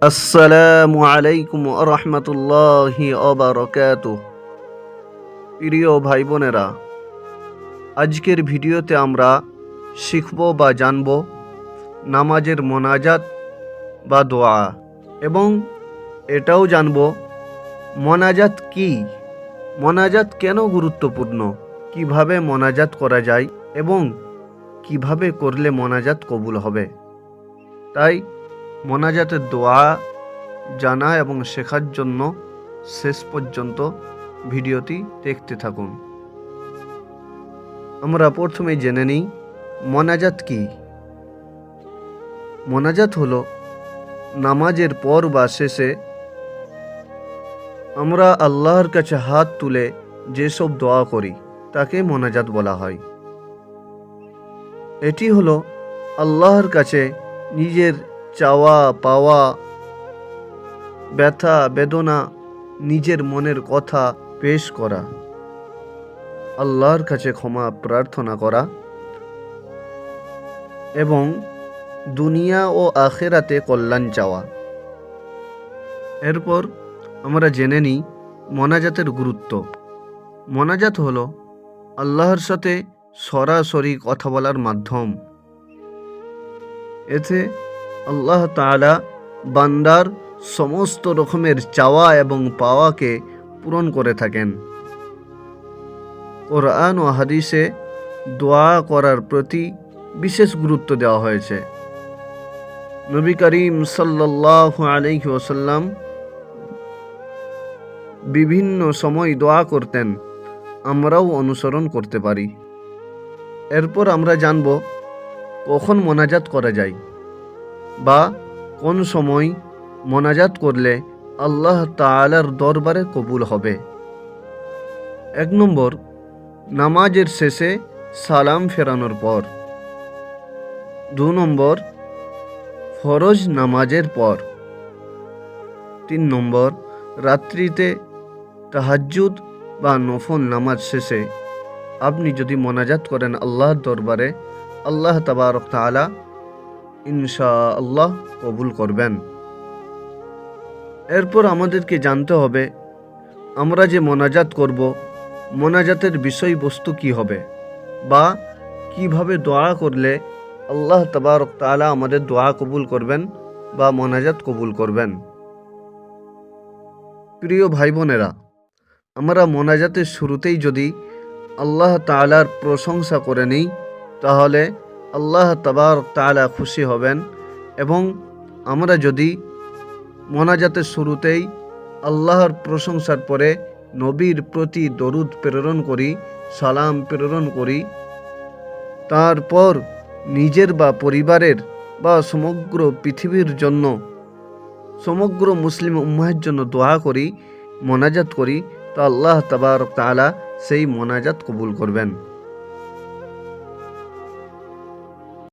আসসালামু আলাইকুম রহমতুল্লাহি ওবারাকাতুহু। প্রিয় ভাই বোনেরা, আজকের ভিডিওতে আমরা শিখব বা জানব নামাজের মোনাজাত বা দোয়া, এবং এটাও জানব মোনাজাত কি, মোনাজাত কেন গুরুত্বপূর্ণ, কিভাবে মোনাজাত করা যায় এবং কিভাবে করলে মোনাজাত কবুল হবে। তাই মোনাজাতের দোয়া জানা এবং শেখার জন্য শেষ পর্যন্ত ভিডিওটি দেখতে থাকুন। আমরা প্রথমে জেনে নিই মোনাজাত কি। মোনাজাত হলো নামাজের পর বা শেষে আমরা আল্লাহর কাছে হাত তুলে যেসব দোয়া করি তাকে মোনাজাত বলা হয়। এটি হলো আল্লাহর কাছে নিজের চাওয়া পাওয়া, ব্যথা বেদনা, নিজের মনের কথা পেশ করা, আল্লাহর কাছে ক্ষমা প্রার্থনা করা এবং দুনিয়া ও আখেরাতে কল্যাণ চাওয়া। এরপর আমরা জেনে নিই মোনাজাতের গুরুত্ব। মোনাজাত হলো আল্লাহর সাথে সরাসরি কথা বলার মাধ্যম। এতে আল্লাহ তাআলা বান্দার সমস্ত রকমের চাওয়া এবং পাওয়াকে পূরণ করে থাকেন। কোরআন ও হাদিসে দোয়া করার প্রতি বিশেষ গুরুত্ব দেওয়া হয়েছে। নবী করিম সাল্লাল্লাহু আলাইহি ওয়াসাল্লাম বিভিন্ন সময় দোয়া করতেন, আমরাও অনুসরণ করতে পারি। এরপর আমরা জানব কখন মোনাজাত করা যায় বা কোন সময় মোনাজাত করলে আল্লাহ তাআলার দরবারে কবুল হবে। 1 নম্বর, নামাজের শেষে সালাম ফেরানোর পর। 2 নম্বর, ফরজ নামাজের পর। 3 নম্বর, রাত্রিতে তাহাজ্জুদ বা নফল নামাজ শেষে আপনি যদি মোনাজাত করেন আল্লাহর দরবারে, আল্লাহ তাবারক তাআলা ইনশাআল্লাহ কবুল করবেন। এরপর আমাদেরকে জানতে হবে আমরা যে মোনাজাত করব, মোনাজাতের বিষয়বস্তু কি হবে বা কিভাবে দোয়া করলে আল্লাহ তাবারক তাআলা আমাদের দোয়া কবুল করবেন বা মোনাজাত কবুল করবেন। প্রিয় ভাই বোনেরা, আমরা মোনাজাতের শুরুতেই যদি আল্লাহ তাআলার প্রশংসা করে নিই তাহলে আল্লাহ তাবারক তাআলা খুশি হবেন, এবং আমরা যদি মোনাজাতের শুরুতেই আল্লাহর প্রশংসার পরে নবীর প্রতি দরুদ প্রেরণ করি, সালাম প্রেরণ করি, তারপর নিজের বা পরিবারের বা সমগ্র পৃথিবীর জন্য, সমগ্র মুসলিম উম্মাহের জন্য দোয়া করি, মোনাজাত করি, তো আল্লাহ তাবারক তাআলা সেই মোনাজাত কবুল করবেন।